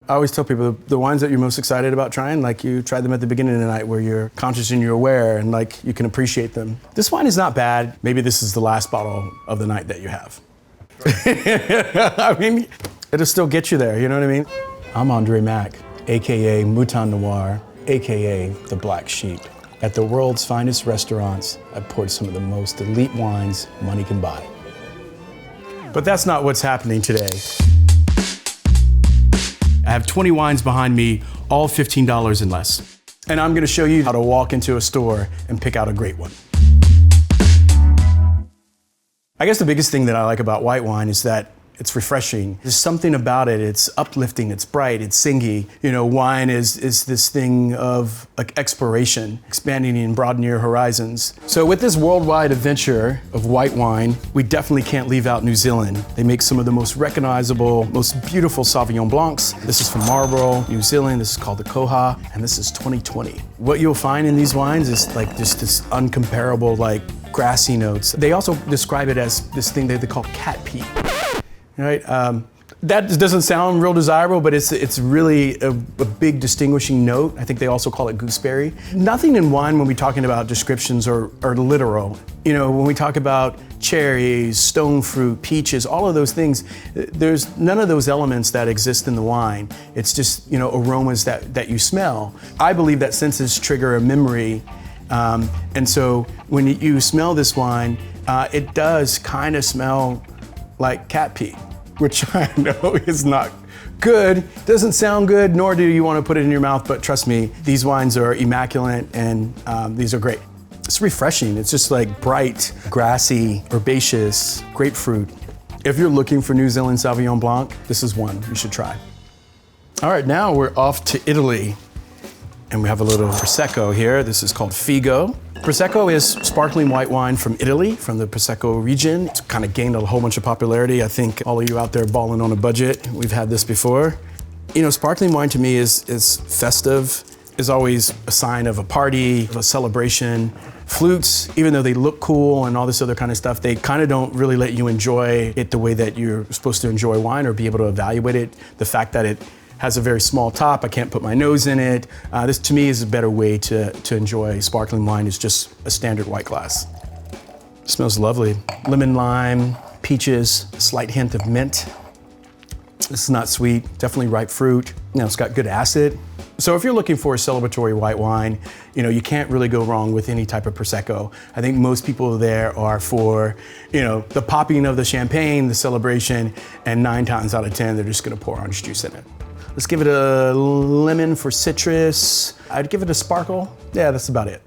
I always tell people the wines that you're most excited about trying, like you try them at the beginning of the night where you're conscious and you're aware and like you can appreciate them. This wine is not bad. Maybe this is the last bottle of the night that you have. I mean, it'll still get you there, you know what I mean? I'm André Mack, AKA Mouton Noir, AKA the Black Sheep. At the world's finest restaurants, I've poured some of the most elite wines money can buy. But that's not what's happening today. I have 20 wines behind me, all $15 and less. And I'm gonna show you how to walk into a store and pick out a great one. I guess the biggest thing that I like about white wine is that it's refreshing. There's something about it. It's uplifting, it's bright, it's singy. You know, wine is this thing of like exploration, expanding and broadening your horizons. So with this worldwide adventure of white wine, we definitely can't leave out New Zealand. They make some of the most recognizable, most beautiful Sauvignon Blancs. This is from Marlborough, New Zealand. This is called the Koha, and this is 2020. What you'll find in these wines is like just this uncomparable, like grassy notes. They also describe it as this thing that they call cat pee. Right? That doesn't sound real desirable, but it's really a big distinguishing note. I think they also call it gooseberry. Nothing in wine when we're talking about descriptions are literal. You know, when we talk about cherries, stone fruit, peaches, all of those things, there's none of those elements that exist in the wine. It's just, you know, aromas that you smell. I believe that senses trigger a memory. And so when you smell this wine, it does kind of smell like cat pee, which I know is not good. Doesn't sound good, nor do you want to put it in your mouth, but trust me, these wines are immaculate and these are great. It's refreshing. It's just like bright, grassy, herbaceous, grapefruit. If you're looking for New Zealand Sauvignon Blanc, this is one you should try. All right, now we're off to Italy. And we have a little Prosecco here. This is called Figo. Prosecco is sparkling white wine from Italy, from the Prosecco region. It's kind of gained a whole bunch of popularity. I think all of you out there balling on a budget, we've had this before. You know, sparkling wine to me is festive, is always a sign of a party, of a celebration. Flutes, even though they look cool and all this other kind of stuff, they kind of don't really let you enjoy it the way that you're supposed to enjoy wine or be able to evaluate it. The fact that it has a very small top, I can't put my nose in it. This to me is a better way to enjoy sparkling wine, is just a standard white glass. It smells lovely. Lemon, lime, peaches, a slight hint of mint. This is not sweet, definitely ripe fruit. You know, it's got good acid. So if you're looking for a celebratory white wine, you know, you can't really go wrong with any type of Prosecco. I think most people there are for, you know, the popping of the champagne, the celebration, and 9 times out of 10, they're just gonna pour orange juice in it. Let's give it a lemon for citrus. I'd give it a sparkle. Yeah, that's about it.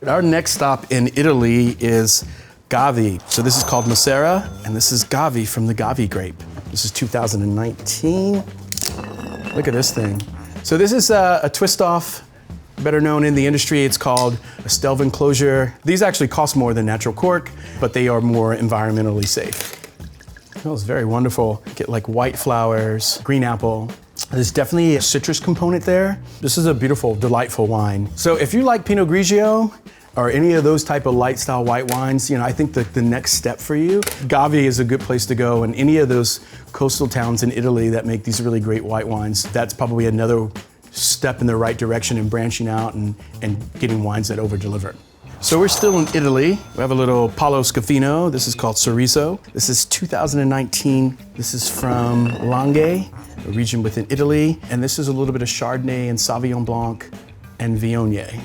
Our next stop in Italy is Gavi. So this is called Macera, and this is Gavi from the Gavi grape. This is 2019. Look at this thing. So this is a twist-off, better known in the industry. It's called a Stelvin closure. These actually cost more than natural cork, but they are more environmentally safe. It smells very wonderful. Get like white flowers, green apple. There's definitely a citrus component there. This is a beautiful, delightful wine. So if you like Pinot Grigio or any of those type of light style white wines, you know, I think the next step for you, Gavi is a good place to go. And any of those coastal towns in Italy that make these really great white wines, that's probably another step in the right direction in branching out and getting wines that over-deliver. So we're still in Italy. We have a little Palo Scafino. This is called Sorriso. This is 2019. This is from Langhe, a region within Italy. And this is a little bit of Chardonnay and Sauvignon Blanc and Viognier.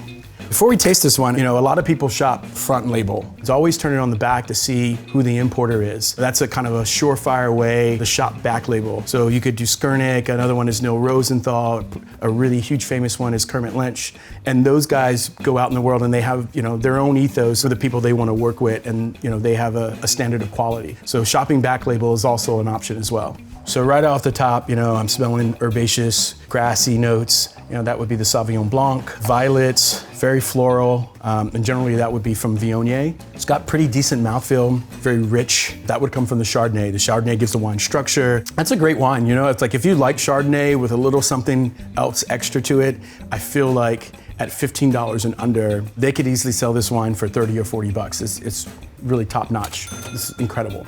Before we taste this one, you know, a lot of people shop front label. It's always turn it on the back to see who the importer is. That's a kind of a surefire way to shop back label. So you could do Skurnik, another one is Neil Rosenthal, a really huge famous one is Kermit Lynch. And those guys go out in the world and they have, you know, their own ethos for the people they want to work with, and, you know, they have a standard of quality. So shopping back label is also an option as well. So right off the top, you know, I'm smelling herbaceous, grassy notes. You know, that would be the Sauvignon Blanc, violets, very floral, and generally that would be from Viognier. It's got pretty decent mouthfeel, very rich. That would come from the Chardonnay. The Chardonnay gives the wine structure. That's a great wine, you know? It's like if you like Chardonnay with a little something else extra to it, I feel like at $15 and under, they could easily sell this wine for 30 or 40 bucks. It's really top notch. This is incredible,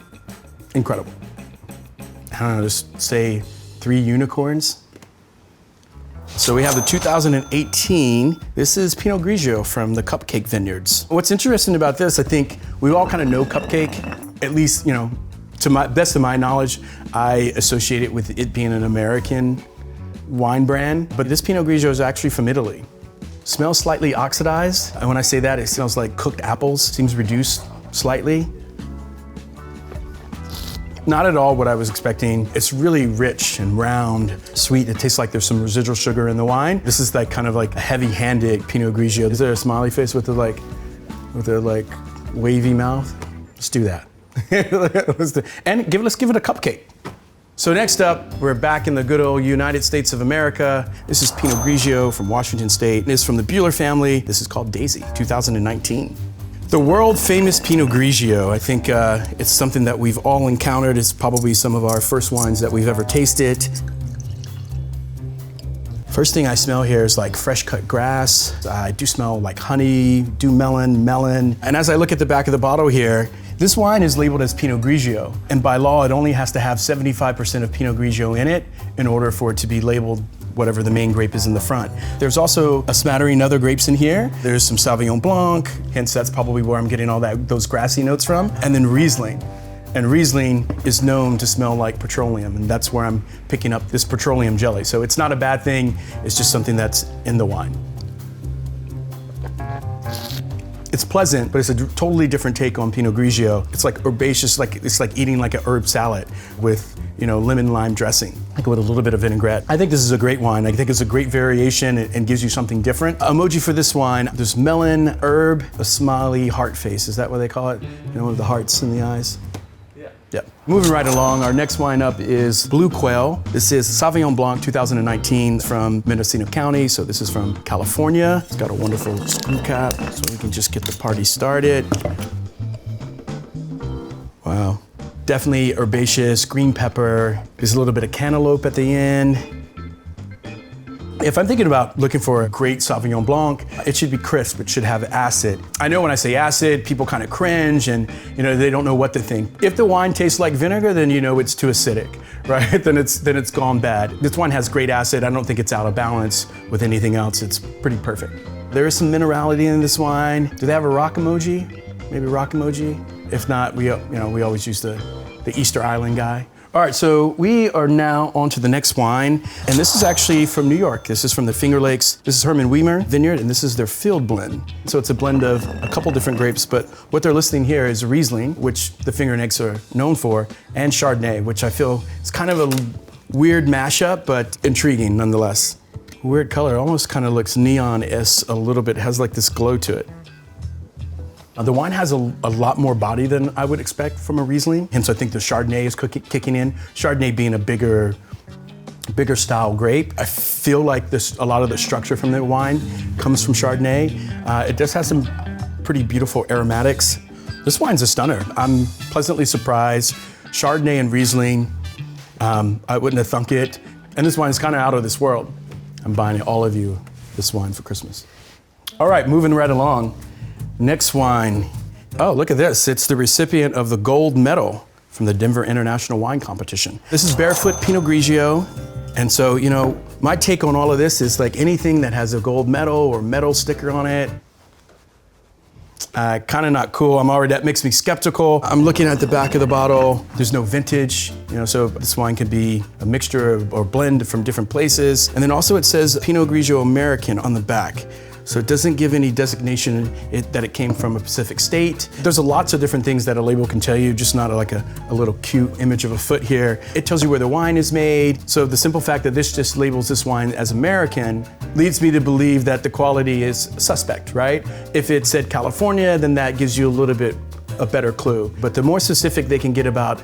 incredible. I don't know, just say 3 unicorns. So we have the 2018. This is Pinot Grigio from the Cupcake Vineyards. What's interesting about this, I think we all kind of know Cupcake, at least, you know, to my best of my knowledge, I associate it with it being an American wine brand, but this Pinot Grigio is actually from Italy. Smells slightly oxidized, and when I say that, it smells like cooked apples. Seems reduced slightly. Not at all what I was expecting. It's really rich and round, sweet. It tastes like there's some residual sugar in the wine. This is like kind of like a heavy-handed Pinot Grigio. Is there a smiley face with the like wavy mouth? Let's do that. And let's give it a cupcake. So next up, we're back in the good old United States of America. This is Pinot Grigio from Washington State. It's from the Buehler family. This is called Daisy, 2019. The world famous Pinot Grigio, I think it's something that we've all encountered. It's probably some of our first wines that we've ever tasted. First thing I smell here is like fresh cut grass. I do smell like honey, melon. And as I look at the back of the bottle here, this wine is labeled as Pinot Grigio, and by law, it only has to have 75% of Pinot Grigio in it in order for it to be labeled whatever the main grape is in the front. There's also a smattering of other grapes in here. There's some Sauvignon Blanc, hence that's probably where I'm getting all those grassy notes from, and then Riesling. And Riesling is known to smell like petroleum, and that's where I'm picking up this petroleum jelly. So it's not a bad thing, it's just something that's in the wine. It's pleasant, but it's a totally different take on Pinot Grigio. It's like herbaceous, it's like eating like a herb salad with, you know, lemon lime dressing, like with a little bit of vinaigrette. I think this is a great wine. I think it's a great variation and gives you something different. Emoji for this wine, there's melon, herb, a smiley heart face. Is that what they call it? You know, with the hearts in the eyes? Yeah. Moving right along, our next wine up is Blue Quail. This is Sauvignon Blanc 2019 from Mendocino County, so this is from California. It's got a wonderful screw cap, so we can just get the party started. Wow. Definitely herbaceous, green pepper. There's a little bit of cantaloupe at the end. If I'm thinking about looking for a great Sauvignon Blanc, it should be crisp, it should have acid. I know when I say acid, people kind of cringe and, you know, they don't know what to think. If the wine tastes like vinegar, then you know it's too acidic, right? then it's gone bad. This wine has great acid. I don't think it's out of balance with anything else. It's pretty perfect. There is some minerality in this wine. Do they have a rock emoji? Maybe a rock emoji? If not, we always use the Easter Island guy. All right, so we are now on to the next wine, and this is actually from New York. This is from the Finger Lakes. This is Herman Wiemer Vineyard, and this is their field blend. So it's a blend of a couple different grapes, but what they're listing here is Riesling, which the Finger Lakes are known for, and Chardonnay, which I feel is kind of a weird mashup, but intriguing nonetheless. Weird color, almost kind of looks neon-esque a little bit, it has like this glow to it. The wine has a lot more body than I would expect from a Riesling, hence I think the Chardonnay is kicking in. Chardonnay being a bigger style grape. I feel like a lot of the structure from the wine comes from Chardonnay. It does have some pretty beautiful aromatics. This wine's a stunner. I'm pleasantly surprised. Chardonnay and Riesling, I wouldn't have thunk it. And this wine's kind of out of this world. I'm buying all of you this wine for Christmas. All right, moving right along. Next wine, oh, look at this. It's the recipient of the gold medal from the Denver International Wine Competition. This is Barefoot Pinot Grigio. And so, you know, my take on all of this is like anything that has a gold medal or medal sticker on it, kind of not cool. That makes me skeptical. I'm looking at the back of the bottle. There's no vintage, you know, so this wine could be a mixture or blend from different places. And then also it says Pinot Grigio American on the back. So it doesn't give any designation that it came from a specific state. There's lots of different things that a label can tell you, just not like a little cute image of a foot here. It tells you where the wine is made. So the simple fact that this just labels this wine as American leads me to believe that the quality is suspect, right? If it said California, then that gives you a better clue. But the more specific they can get about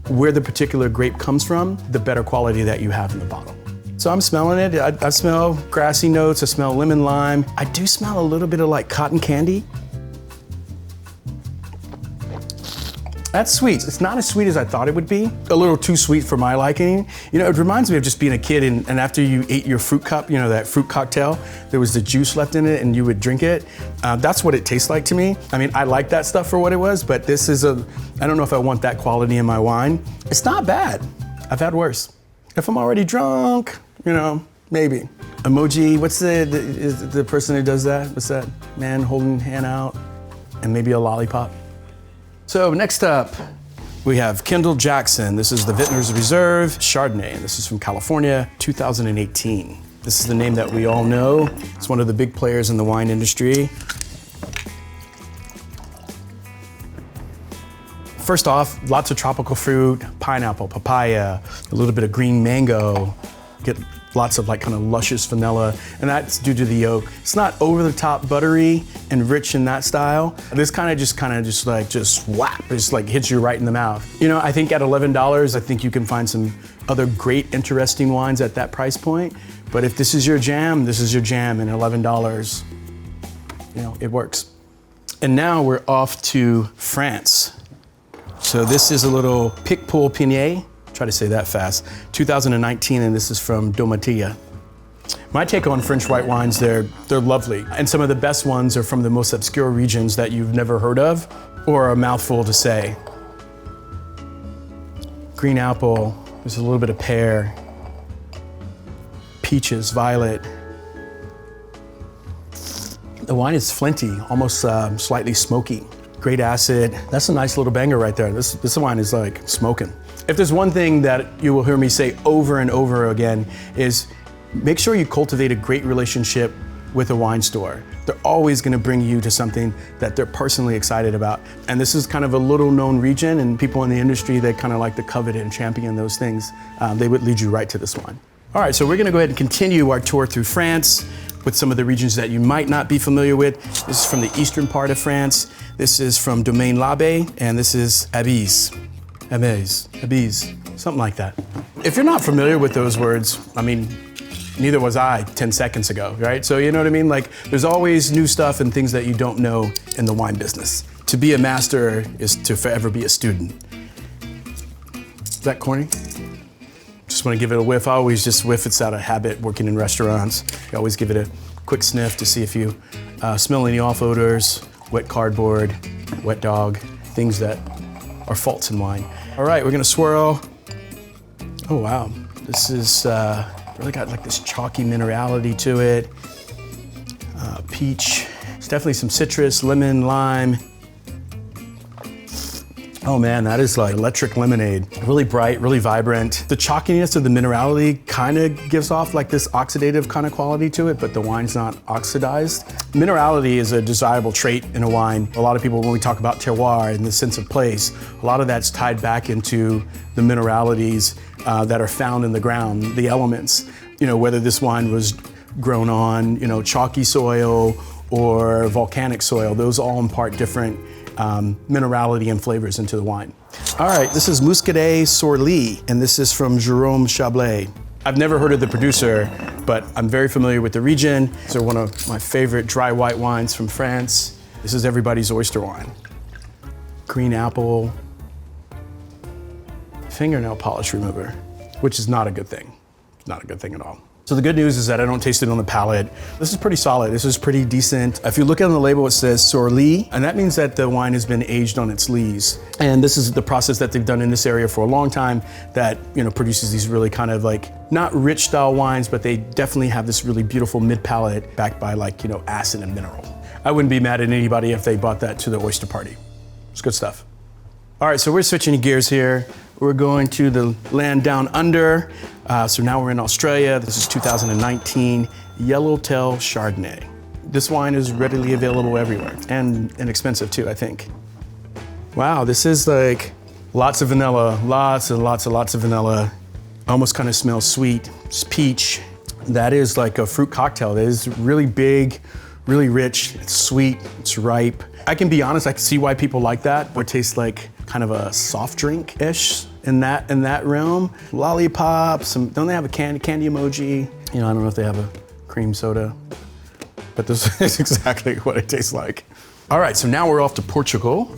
where the particular grape comes from, the better quality that you have in the bottle. So I'm smelling it. I smell grassy notes. I smell lemon lime. I do smell a little bit of like cotton candy. That's sweet. It's not as sweet as I thought it would be. A little too sweet for my liking. You know, it reminds me of just being a kid and after you ate your fruit cup, you know, that fruit cocktail, there was the juice left in it and you would drink it. That's what it tastes like to me. I mean, I like that stuff for what it was, but this is I don't know if I want that quality in my wine. It's not bad. I've had worse. If I'm already drunk, you know, maybe. Emoji, what's the person who does that? What's that? Man holding hand out and maybe a lollipop. So next up, we have Kendall Jackson. This is the Vintner's Reserve Chardonnay, and this is from California, 2018. This is the name that we all know. It's one of the big players in the wine industry. First off, lots of tropical fruit, pineapple, papaya, a little bit of green mango. Get lots of like kind of luscious vanilla, and that's due to the oak. It's not over the top buttery and rich in that style. This kind of just whap, just like hits you right in the mouth. You know, I think at $11, I think you can find some other great, interesting wines at that price point. But if this is your jam, this is your jam, and $11, you know, it works. And now we're off to France. So this is a little Picpoul Pinier. Try to say that fast. 2019, and this is from Domatia. My take on French white wines, they're lovely. And some of the best ones are from the most obscure regions that you've never heard of, or a mouthful to say. Green apple, there's a little bit of pear, peaches, violet. The wine is flinty, almost slightly smoky. Great acid. That's a nice little banger right there. This wine is like smoking. If there's one thing that you will hear me say over and over again is make sure you cultivate a great relationship with a wine store. They're always gonna bring you to something that they're personally excited about. And this is kind of a little known region, and people in the industry, they kind of like to covet and champion those things. They would lead you right to this wine. All right, so we're gonna go ahead and continue our tour through France with some of the regions that you might not be familiar with. This is from the eastern part of France. This is from Domaine l'Abbé, and this is Abbés, something like that. If you're not familiar with those words, I mean, neither was I 10 seconds ago, right? So you know what I mean? Like, there's always new stuff and things that you don't know in the wine business. To be a master is to forever be a student. Is that corny? Just want to give it a whiff. I always just whiff. It's out of habit working in restaurants. You always give it a quick sniff to see if you smell any off odors, wet cardboard, wet dog, things that are faults in wine. All right, we're gonna swirl. Oh wow, this is really got like this chalky minerality to it. Peach, it's definitely some citrus, lemon, lime. Oh man, that is like electric lemonade. Really bright, really vibrant. The chalkiness of the minerality kind of gives off like this oxidative kind of quality to it, but the wine's not oxidized. Minerality is a desirable trait in a wine. A lot of people, when we talk about terroir and the sense of place, a lot of that's tied back into the mineralities that are found in the ground, the elements. You know, whether this wine was grown on, you know, chalky soil or volcanic soil, those all impart different minerality and flavors into the wine. All right, this is Muscadet Sorli, and this is from Jerome Choblet. I've never heard of the producer, but I'm very familiar with the region. These are one of my favorite dry white wines from France. This is everybody's oyster wine. Green apple, fingernail polish remover, which is not a good thing. Not a good thing at all. So the good news is that I don't taste it on the palate. This is pretty solid. This is pretty decent. If you look on the label, it says Sorli, and that means that the wine has been aged on its lees. And this is the process that they've done in this area for a long time that, you know, produces these really kind of like, not rich style wines, but they definitely have this really beautiful mid palate backed by like, you know, acid and mineral. I wouldn't be mad at anybody if they bought that to the oyster party. It's good stuff. All right, so we're switching gears here. We're going to the land down under. So now we're in Australia. This is 2019 Yellowtail Chardonnay. This wine is readily available everywhere and inexpensive too, I think. Wow, this is like lots of vanilla, lots and lots of vanilla. Almost kind of smells sweet. It's peach. That is like a fruit cocktail. That is really big, really rich. It's sweet, it's ripe. I can be honest, I can see why people like that. It tastes like kind of a soft drink-ish in that realm. Lollipop, don't they have a candy emoji? You know, I don't know if they have a cream soda, but this is exactly what it tastes like. All right, so now we're off to Portugal.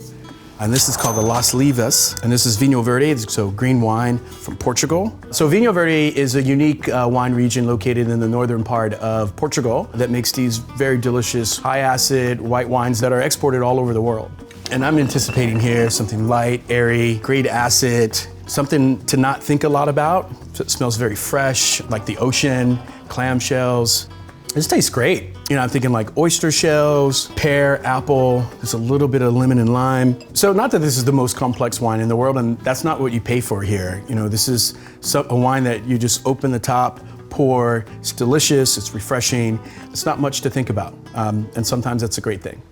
And this is called the Las Lilas, and this is Vinho Verde, so green wine from Portugal. So Vinho Verde is a unique wine region located in the northern part of Portugal that makes these very delicious, high acid white wines that are exported all over the world. And I'm anticipating here something light, airy, great acid, something to not think a lot about. So it smells very fresh, like the ocean, clamshells. This tastes great. You know, I'm thinking like oyster shells, pear, apple, there's a little bit of lemon and lime. So not that this is the most complex wine in the world, and that's not what you pay for here. You know, this is a wine that you just open the top, pour, it's delicious, it's refreshing. It's not much to think about, and sometimes that's a great thing.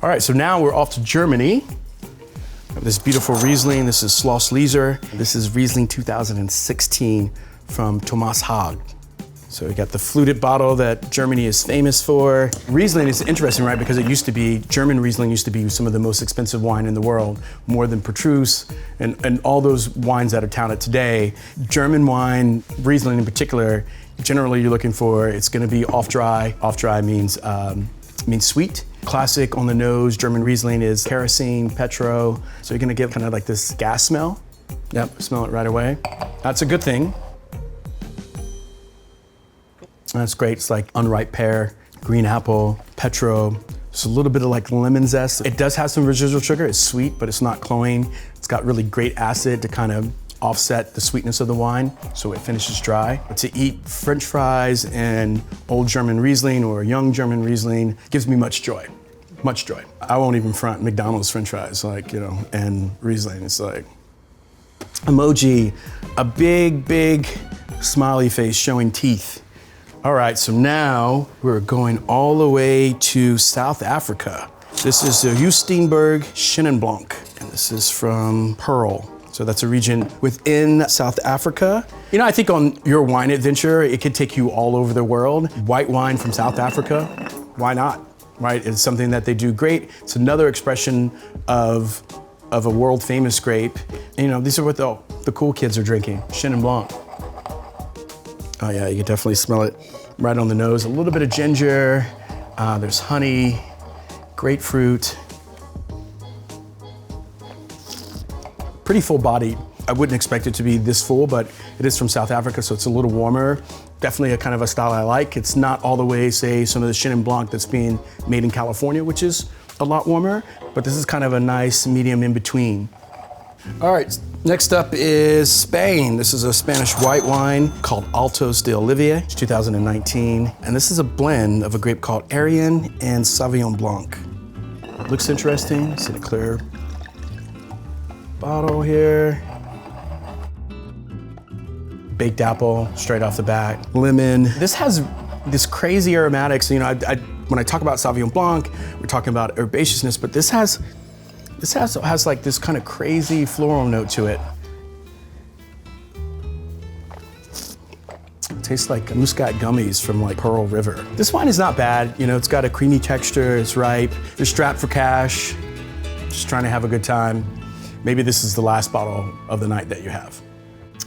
All right, so now we're off to Germany. This beautiful Riesling, this is Schloss. This is Riesling 2016 from Thomas Haag. So we got the fluted bottle that Germany is famous for. Riesling is interesting, right? Because it used to be, German Riesling used to be some of the most expensive wine in the world, more than Petrus and all those wines that are touted today. German wine, Riesling in particular, generally you're looking for, it's gonna be off-dry. Off-dry means sweet. Classic on the nose German Riesling is kerosene, petro. So you're gonna get kind of like this gas smell. Yep, smell it right away. That's a good thing. That's great. It's like unripe pear, green apple, petro. Just a little bit of like lemon zest. It does have some residual sugar. It's sweet, but it's not cloying. It's got really great acid to kind of offset the sweetness of the wine, so it finishes dry. But to eat French fries and old German Riesling or young German Riesling gives me much joy. Much joy. I won't even front McDonald's French fries, like, you know, and Riesling. It's like emoji, a big, big smiley face showing teeth. All right, so now we're going all the way to South Africa. This is the Huistenberg Chenin Blanc, and this is from Pearl. So that's a region within South Africa. You know, I think on your wine adventure, it could take you all over the world. White wine from South Africa, why not, right? It's something that they do great. It's another expression of a world famous grape. You know, these are what the cool kids are drinking, Chenin Blanc. Oh yeah, you can definitely smell it right on the nose. A little bit of ginger, there's honey, grapefruit. Pretty full bodied. I wouldn't expect it to be this full, but it is from South Africa, so it's a little warmer. Definitely a kind of a style I like. It's not all the way, say, some of the Chenin Blanc that's being made in California, which is a lot warmer, but this is kind of a nice medium in between. All right, next up is Spain. This is a Spanish white wine called Altos de Olivier, 2019. And this is a blend of a grape called Arian and Sauvignon Blanc. Looks interesting. See the clear bottle here. Baked apple, straight off the bat. Lemon. This has this crazy aromatics. You know, when I talk about Sauvignon Blanc, we're talking about herbaceousness, but this has like this kind of crazy floral note to it. It tastes like Muscat gummies from like Pearl River. This wine is not bad. You know, it's got a creamy texture, it's ripe. You're strapped for cash, just trying to have a good time. Maybe this is the last bottle of the night that you have.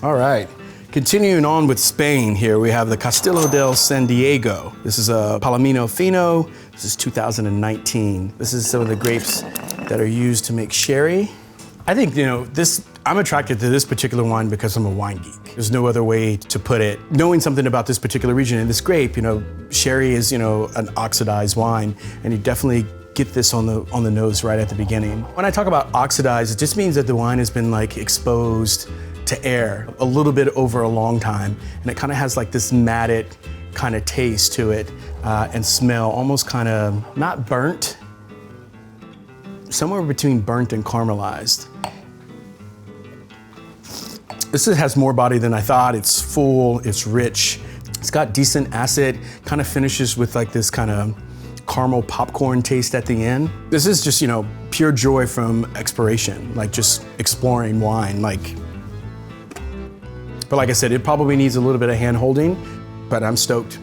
All right, continuing on with Spain here, we have the Castillo del San Diego. This is a Palomino Fino. This is 2019. This is some of the grapes that are used to make sherry. I think, you know, I'm attracted to this particular wine because I'm a wine geek. There's no other way to put it. Knowing something about this particular region and this grape, you know, sherry is, you know, an oxidized wine, and you definitely get this on the nose right at the beginning. When I talk about oxidized, it just means that the wine has been like exposed to air a little bit over a long time, and it kind of has like this matted kind of taste to it and smell, almost kind of not burnt, somewhere between burnt and caramelized. This has more body than I thought. It's full, it's rich. It's got decent acid, kind of finishes with like this kind of caramel popcorn taste at the end. This is just, you know, pure joy from exploration, like just exploring wine. But like I said, it probably needs a little bit of hand holding, but I'm stoked.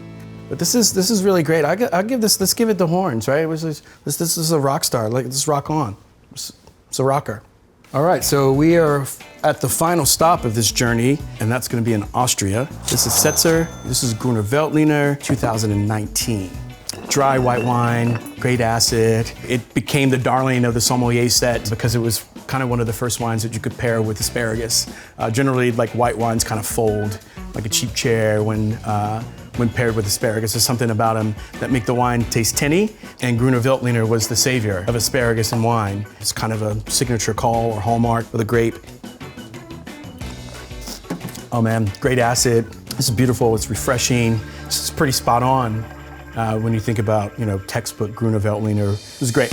But this is really great. I'll give this, let's give it the horns, right? This is a rock star, like let's rock on. It's a rocker. All right, so we are at the final stop of this journey, and that's gonna be in Austria. This is Setzer, this is Gruner Veltliner, 2019. Dry white wine, great acid. It became the darling of the sommelier set because it was kind of one of the first wines that you could pair with asparagus. Generally, like white wines kind of fold like a cheap chair when paired with asparagus. There's something about them that make the wine taste tinny, and Gruner Veltliner was the savior of asparagus in wine. It's kind of a signature call or hallmark for the grape. Oh man, great acid. This is beautiful, it's refreshing. This is pretty spot on when you think about, textbook Gruner Veltliner. It was great.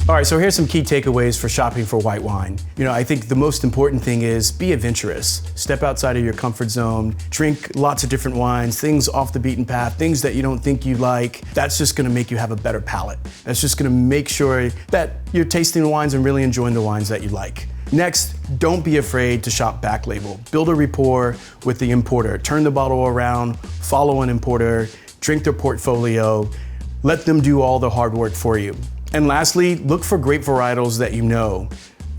All right, so here's some key takeaways for shopping for white wine. I think the most important thing is be adventurous. Step outside of your comfort zone, drink lots of different wines, things off the beaten path, things that you don't think you like. That's just gonna make you have a better palate. That's just gonna make sure that you're tasting the wines and really enjoying the wines that you like. Next, don't be afraid to shop back label. Build a rapport with the importer. Turn the bottle around, follow an importer, drink their portfolio, let them do all the hard work for you. And lastly, look for grape varietals that you know.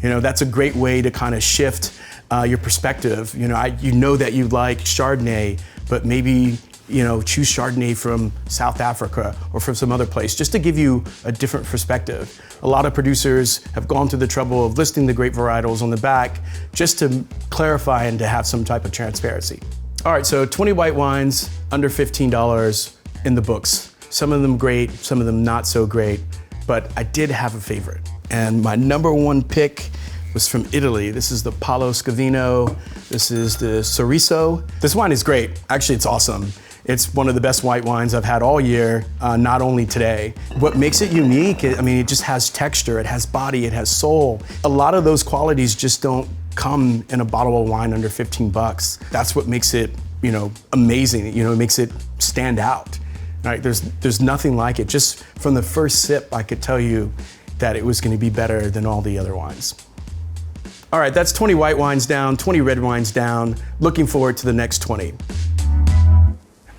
That's a great way to kind of shift your perspective. You know that you like Chardonnay, but maybe choose Chardonnay from South Africa or from some other place, just to give you a different perspective. A lot of producers have gone through the trouble of listing the grape varietals on the back just to clarify and to have some type of transparency. All right, so 20 white wines under $15 in the books. Some of them great, some of them not so great. But I did have a favorite. And my number one pick was from Italy. This is the Palo Scavino. This is the Sorriso. This wine is great. Actually, it's awesome. It's one of the best white wines I've had all year, not only today. What makes it unique, it just has texture, it has body, it has soul. A lot of those qualities just don't come in a bottle of wine under 15 bucks. That's what makes it, amazing. It makes it stand out. Right, there's nothing like it. Just from the first sip, I could tell you that it was going to be better than all the other wines. All right, that's 20 white wines down, 20 red wines down. Looking forward to the next 20.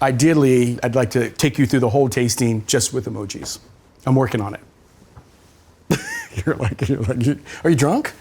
Ideally, I'd like to take you through the whole tasting just with emojis. I'm working on it. You're like, are you drunk?